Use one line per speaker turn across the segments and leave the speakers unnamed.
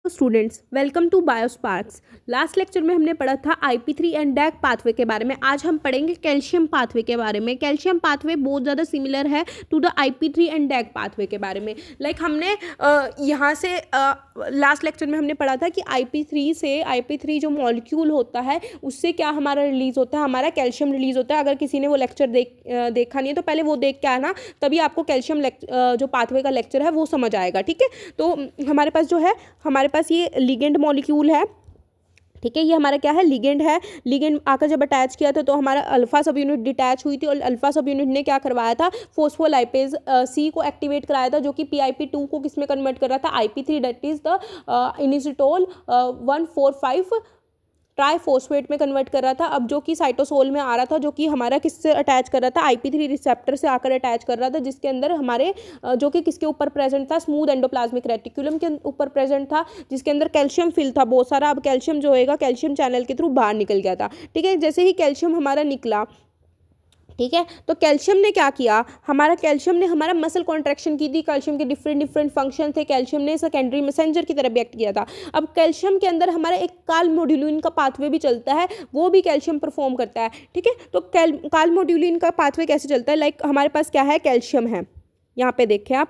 Students, welcome to Biosparks. Last lecture में हमने पढ़ा था IP3 एंड डैक पाथवे के बारे में। आज हम पढ़ेंगे कैल्शियम पाथवे के बारे में। कैल्शियम पाथवे बहुत ज़्यादा सिमिलर है to the IP3 and DAG pathway के बारे में। हमने यहाँ से लास्ट लेक्चर में हमने पढ़ा था कि IP3 जो मॉलिक्यूल होता है उससे क्या हमारा रिलीज़ होता है, हमारा कैल्शियम रिलीज़ होता है। अगर किसी ने वो लेक्चर देखा नहीं है तो पहले वो देख के आना, तभी आपको कैल्शियम जो पाथवे का लेक्चर है वो समझ आएगा। ठीक है, तो हमारे पास जो है ये लिगेंड मॉलिक्यूल है। ठीक है, ये हमारा क्या है, लिगेंड है। लिगेंड आकर जब अटैच किया था तो हमारा अल्फा सब यूनिट डिटैच हुई थी और अल्फा सब यूनिट ने क्या करवाया था, फोस्फोलाइपेज सी को एक्टिवेट कराया था, जो कि PIP2 को किस में कन्वर्ट कर रहा था, IP3 that is the inositol 1,4,5 triphosphate में कन्वर्ट कर रहा था। अब जो कि साइटोसोल में आ रहा था, जो कि हमारा किससे अटैच कर रहा था, IP3 रिसेप्टर से आकर अटैच कर रहा था, जिसके अंदर हमारे जो कि किसके ऊपर प्रेजेंट था, स्मूथ एंडोप्लाज्मिक रेटिकुलम के ऊपर प्रेजेंट था, जिसके अंदर कैल्शियम फिल था बहुत सारा। अब कैल्शियम जो होएगा कैल्शियम चैनल के थ्रू बाहर निकल गया था। ठीक है, जैसे ही कैल्शियम हमारा निकला, ठीक है, तो कैल्शियम ने क्या किया, कैल्शियम ने हमारा मसल कॉन्ट्रैक्शन की थी। कैल्शियम के डिफरेंट फंक्शन थे। कैल्शियम ने सेकेंडरी मैसेंजर की तरह भी एक्ट किया था। अब कैल्शियम के अंदर हमारा एक कालमोड्यूलिन का पाथवे भी चलता है, वो भी कैल्शियम परफॉर्म करता है। ठीक है, तो कालमोड्यूलिन का पाथवे कैसे चलता है, हमारे पास क्या है, कैल्शियम है। यहाँ पे देखें आप,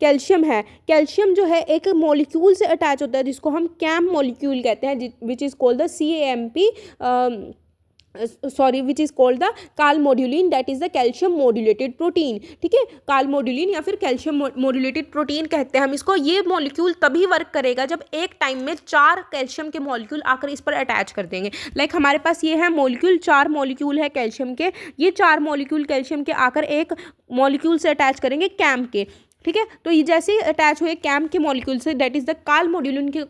कैल्शियम है। कैल्शियम जो है एक मॉलिक्यूल से अटैच होता है जिसको हम कैम मॉलिक्यूल कहते हैं, which is called the CAMP, which is called the calmodulin, that is the calcium modulated protein. ठीक है, कालमोड्यूलिन या फिर कैल्शियम मॉड्यूलेटेड प्रोटीन कहते हैं हम इसको। ये मॉलिक्यूल तभी वर्क करेगा जब एक टाइम में 4 कैल्शियम के मॉलिक्यूल आकर इस पर अटैच कर देंगे। हमारे पास ये है मॉलिक्यूल, 4 मॉलिक्यूल है कैल्शियम के। ये 4 मॉलिक्यूल कैल्शियम के आकर एक मॉलिक्यूल से अटैच करेंगे, कैम के। ठीक है, तो ये जैसे ही अटैच हुए कैम के मॉलिक्यूल से, दैट इज द कालमोड्यूलिन के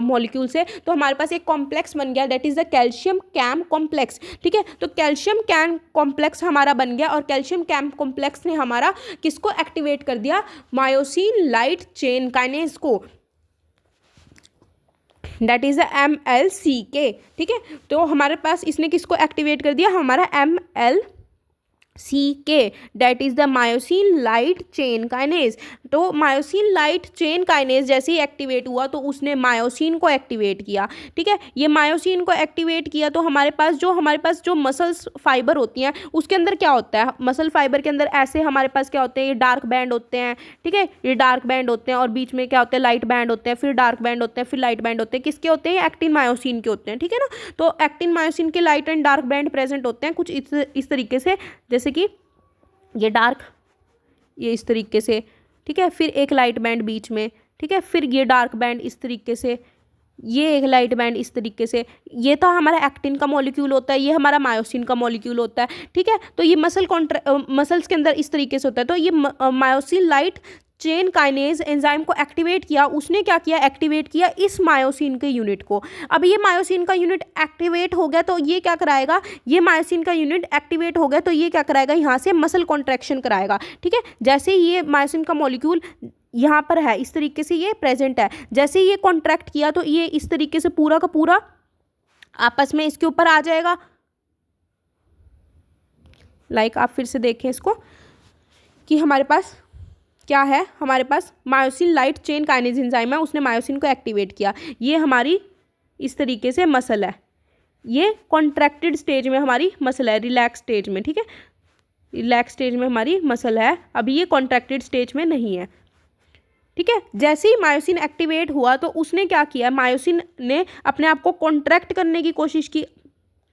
मॉलिक्यूल से, तो हमारे पास एक कॉम्प्लेक्स बन गया, that is the calcium CaM complex. ठीक है, तो कैल्शियम कैम कॉम्प्लेक्स हमारा बन गया और कैल्शियम कैम कॉम्प्लेक्स ने हमारा किसको एक्टिवेट कर दिया, मायोसिन लाइट चेन काइनेज को, दैट इज द MLCK। ठीक है, तो हमारे पास इसने किसको एक्टिवेट कर दिया, हमारा MLCK, that is the myosin light chain kinase. तो मायोसिन लाइट चेन काइनेज जैसे ही एक्टिवेट हुआ तो उसने मायोसिन को एक्टिवेट किया। ठीक है, ये मायोसिन को एक्टिवेट किया तो हमारे पास जो मसल्स फाइबर होती हैं उसके अंदर क्या होता है, मसल फाइबर के अंदर ऐसे हमारे पास क्या होते हैं, ये डार्क बैंड होते हैं। ठीक है, ये डार्क बैंड होते हैं और बीच में क्या होते हैं, लाइट बैंड होते हैं, फिर डार्क बैंड होते हैं, फिर लाइट बैंड होते हैं। किसके होते हैं, एक्टिन मायोसिन के होते हैं। ठीक है ना, तो एक्टिन मायोसिन के light and dark band present होते हैं कुछ इस तरीके से, जैसे कि ये डार्क, ये इस तरीके से। ठीक है, फिर एक लाइट बैंड बीच में। ठीक है, फिर ये डार्क बैंड इस तरीके से, ये एक लाइट बैंड इस तरीके से। ये तो हमारा एक्टिन का मॉलिक्यूल होता है, ये हमारा मायोसिन का मॉलिक्यूल होता है। ठीक है, तो ये मसल्स के अंदर इस तरीके से होता है। तो ये myosin light chain kinase enzyme को एक्टिवेट किया। उसने क्या किया, एक्टिवेट किया इस मायोसिन के यूनिट को। अब ये मायोसिन का यूनिट एक्टिवेट हो गया तो ये क्या कराएगा, ये मायोसिन का यूनिट एक्टिवेट हो गया तो ये क्या कराएगा, यहाँ से मसल कॉन्ट्रैक्शन कराएगा। ठीक है, जैसे ही ये मायोसिन का मॉलिक्यूल यहाँ पर है इस तरीके से ये प्रेजेंट है, जैसे ही ये कॉन्ट्रैक्ट किया तो ये इस तरीके से पूरा का पूरा आपस में इसके ऊपर आ जाएगा। आप फिर से देखें इसको कि हमारे पास क्या है, हमारे पास myosin light chain kinase enzyme है, उसने मायोसिन को एक्टिवेट किया। ये हमारी इस तरीके से मसल है, ये कॉन्ट्रैक्टेड स्टेज में हमारी मसल है, रिलैक्स स्टेज में। ठीक है, रिलैक्स स्टेज में हमारी मसल है, अभी ये कॉन्ट्रैक्टेड स्टेज में नहीं है। ठीक है, जैसे ही मायोसिन एक्टिवेट हुआ तो उसने क्या किया, मायोसिन ने अपने आप को कॉन्ट्रैक्ट करने की कोशिश की।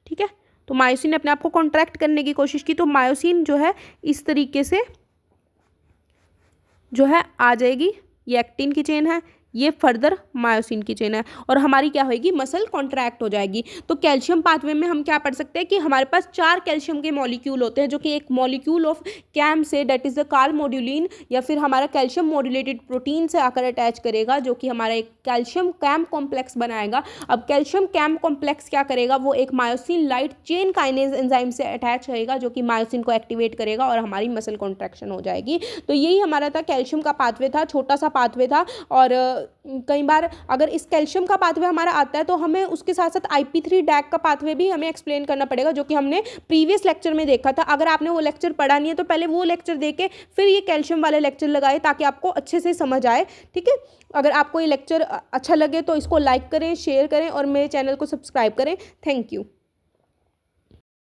ठीक है, तो मायोसिन ने अपने आप को कॉन्ट्रैक्ट करने की कोशिश की तो मायोसिन जो है इस तरीके से जो है आ जाएगी, ये एक्टिन की चेन है, ये फर्दर मायोसिन की चेन है और हमारी क्या होगी, मसल कॉन्ट्रैक्ट हो जाएगी। तो कैल्शियम पाथवे में हम क्या पढ़ सकते हैं कि हमारे पास 4 कैल्शियम के मॉलिक्यूल होते हैं, जो कि एक मॉलिक्यूल ऑफ कैम से, दैट इज द कालमोड्यूलिन, या फिर हमारा कैल्शियम मॉड्यूलेटेड प्रोटीन से आकर अटैच करेगा, जो कि हमारा एक कैल्शियम कैम कॉम्प्लेक्स बनाएगा। अब कैल्शियम कैम कॉम्प्लेक्स क्या करेगा, वो एक myosin light chain kinase enzyme से अटैच रहेगा, जो कि मायोसिन को एक्टिवेट करेगा और हमारी मसल कॉन्ट्रैक्शन हो जाएगी। तो यही हमारा था, कैल्शियम का पाथवे था, छोटा सा पाथवे था और कई बार अगर इस कैल्शियम का पाथवे हमारा आता है तो हमें उसके साथ साथ IP3 डैक का पाथवे भी हमें एक्सप्लेन करना पड़ेगा, जो कि हमने प्रीवियस लेक्चर में देखा था। अगर आपने वो लेक्चर पढ़ा नहीं है तो पहले वो लेक्चर देके फिर ये कैल्शियम वाले लेक्चर लगाए, ताकि आपको अच्छे से समझ आए। ठीक है, अगर आपको ये लेक्चर अच्छा लगे तो इसको लाइक करें, शेयर करें और मेरे चैनल को सब्सक्राइब करें। Thank you.